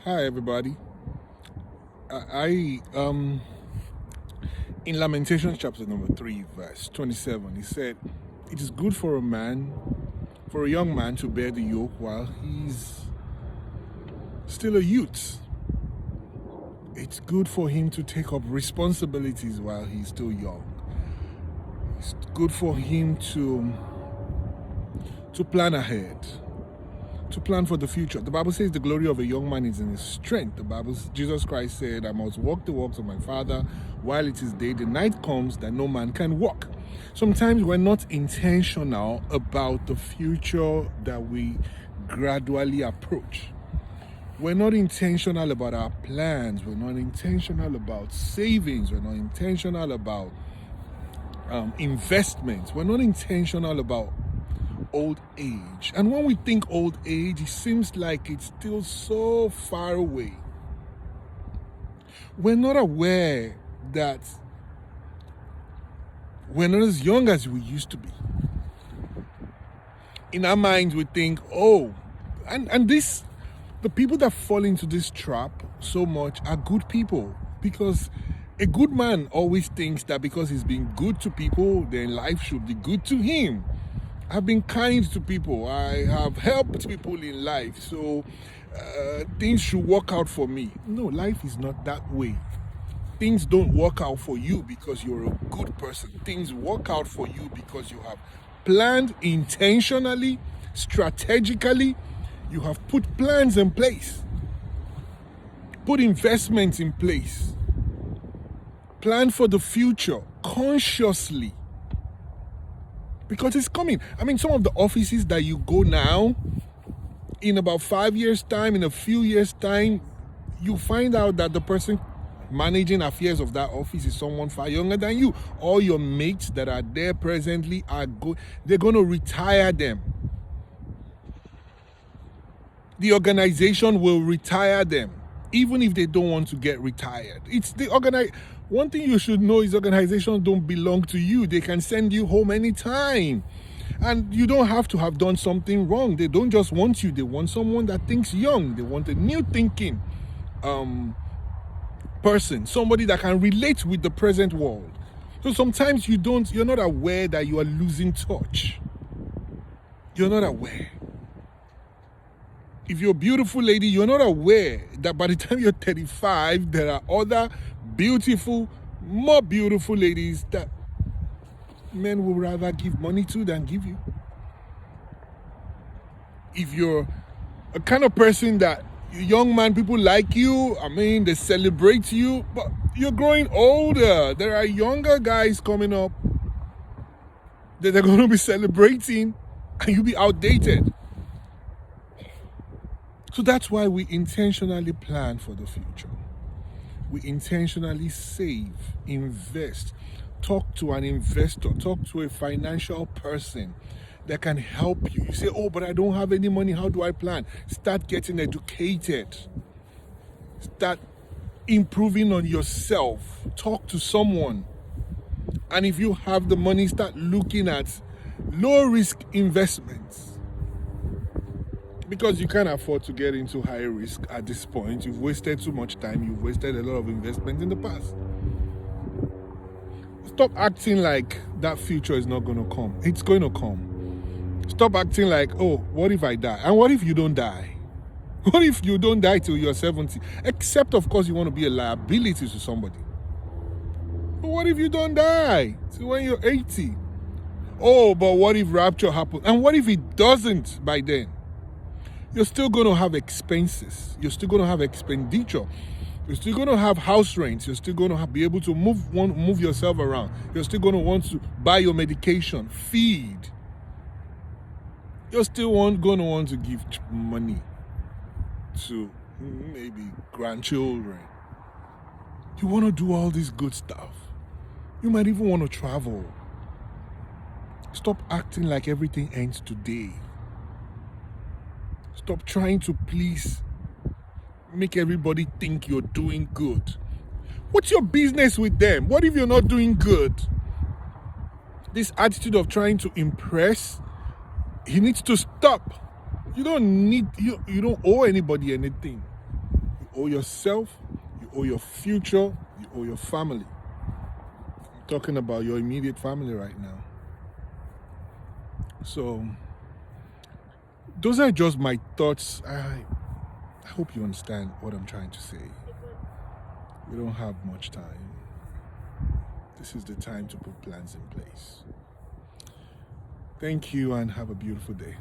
Hi, everybody. I in Lamentations chapter number 3, verse 27, he said, "It is good for a young man to bear the yoke while he's still a youth. It's good for him to take up responsibilities while he's still young. It's good for him to plan ahead, to plan for the future. The Bible says the glory of a young man is in his strength. Jesus Christ said, I must walk the walks of my Father while it is day. The night comes that no man can walk. Sometimes we're not intentional about the future that we gradually approach. We're not intentional about our plans. We're not intentional about savings. We're not intentional about investments. We're not intentional about old age. And when we think old age, it seems like it's still so far away. We're not aware that we're not as young as we used to be. In our minds, we think, the people that fall into this trap so much are good people, because a good man always thinks that because he's been good to people, then life should be good to him. I've been kind to people. I have helped people in life. So things should work out for me. No, life is not that way. Things don't work out for you because you're a good person. Things work out for you because you have planned intentionally, strategically. You have put plans in place, put investments in place, plan for the future consciously. Because it's coming. I mean, some of the offices that you go now, in about 5 years' time, in a few years' time, you find out that the person managing affairs of that office is someone far younger than you. All your mates that are there presently they're going to retire them. The organization will retire them, even if they don't want to get retired. One thing you should know is organizations don't belong to you. They can send you home anytime. And you don't have to have done something wrong. They don't just want you. They want someone that thinks young. They want a new thinking person, somebody that can relate with the present world. So sometimes you're not aware that you are losing touch. You're not aware. If you're a beautiful lady, you're not aware that by the time you're 35, there are other more beautiful ladies that men will rather give money to than give you. If you're a kind of person that young man, people like you, they celebrate you, but you're growing older. There are younger guys coming up that they're going to be celebrating, and you'll be outdated. So that's why we intentionally plan for the future. We intentionally save, invest, talk to an investor, talk to a financial person that can help you. You say, but I don't have any money. How do I plan? Start getting educated. Start improving on yourself. Talk to someone. And if you have the money, start looking at low-risk investments. Because you can't afford to get into high risk at this point. You've wasted too much time. You've wasted a lot of investment in the past. Stop acting like that future is not going to come. It's going to come. Stop acting like, what if I die? And what if you don't die? What if you don't die till you're 70? Except, of course, you want to be a liability to somebody. But what if you don't die till when you're 80? But what if rapture happens? And what if it doesn't by then? You're still going to have expenses. You're still going to have expenditure. You're still going to have house rents. You're still going to be able to move yourself around. You're still going to want to buy your medication, feed. You're still going to want to give money to maybe grandchildren. You want to do all this good stuff. You might even want to travel. Stop acting like everything ends today. Stop trying to make everybody think you're doing good. What's your business with them? What if you're not doing good? This attitude of trying to impress, it needs to stop. You don't owe anybody anything. owe yourself, you owe your future, you owe your family. I'm talking about your immediate family right now. So those are just my thoughts. I hope you understand what I'm trying to say. We don't have much time. This is the time to put plans in place. Thank you and have a beautiful day.